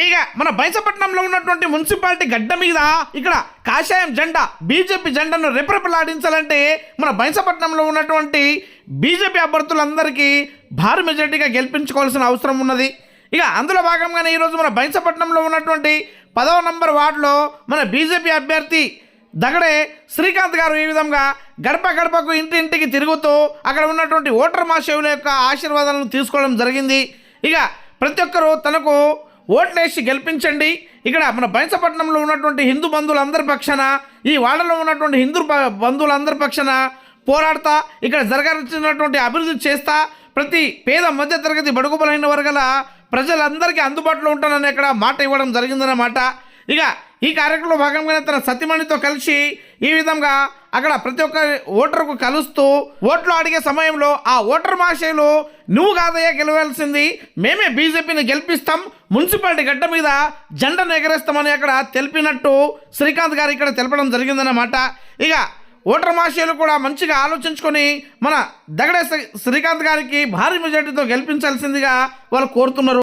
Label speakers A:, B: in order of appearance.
A: ఇక మన బైసపట్నంలో ఉన్నటువంటి మున్సిపాలిటీ గడ్డ మీద ఇక్కడ కాషాయం జెండా బీజేపీ జెండాను రెపరెపలాడించాలంటే మన బైసపట్నంలో ఉన్నటువంటి బీజేపీ అభ్యర్థులందరికీ భారీ మెజార్టీగా గెలిపించుకోవాల్సిన అవసరం ఉన్నది. ఇక అందులో భాగంగానే ఈరోజు మన బైసపట్నంలో ఉన్నటువంటి 10వ నంబర్ వార్డులో మన బీజేపీ అభ్యర్థి దగడే శ్రీకాంత్ గారు ఈ విధంగా గడప గడపకు ఇంటింటికి తిరుగుతూ అక్కడ ఉన్నటువంటి ఓటర్ మహాశయుల యొక్క ఆశీర్వాదాలను తీసుకోవడం జరిగింది. ఇక ప్రతి ఒక్కరూ తనకు ఓట్లేసి గెలిపించండి. ఇక్కడ మన బైసపట్నంలో ఉన్నటువంటి హిందూ బంధువులందరి పక్షాన, ఈ వాడలో ఉన్నటువంటి హిందూ బంధువులందరి పక్షాన పోరాడతా, ఇక్కడ జరగాల్సినటువంటి అభివృద్ధి చేస్తా, ప్రతి పేద మధ్యతరగతి బడుగు బలైన వర్గాల ప్రజలందరికీ అందుబాటులో ఉంటానని ఇక్కడ మాట ఇవ్వడం జరిగిందన్నమాట. ఇక ఈ కార్యక్రమంలో భాగంగానే తన సతీమణితో కలిసి ఈ విధంగా అక్కడ ప్రతి ఒక్క ఓటర్కు కలుస్తూ ఓట్లు అడిగే సమయంలో ఆ ఓటర్ మహాశయులు నువ్వు కాదయ్యా గెలవాల్సింది, మేమే బీజేపీని గెలిపిస్తాం, మున్సిపాలిటీ గడ్డ మీద జెండాను ఎగరేస్తామని అక్కడ తెలిపినట్టు శ్రీకాంత్ గారు ఇక్కడ తెలపడం జరిగిందన్నమాట. ఇక ఓటర్ మహాశయులు కూడా మంచిగా ఆలోచించుకొని మన దగడే శ్రీకాంత్ గారికి భారీ మెజార్టీతో గెలిపించాల్సిందిగా వాళ్ళు కోరుతున్నారు.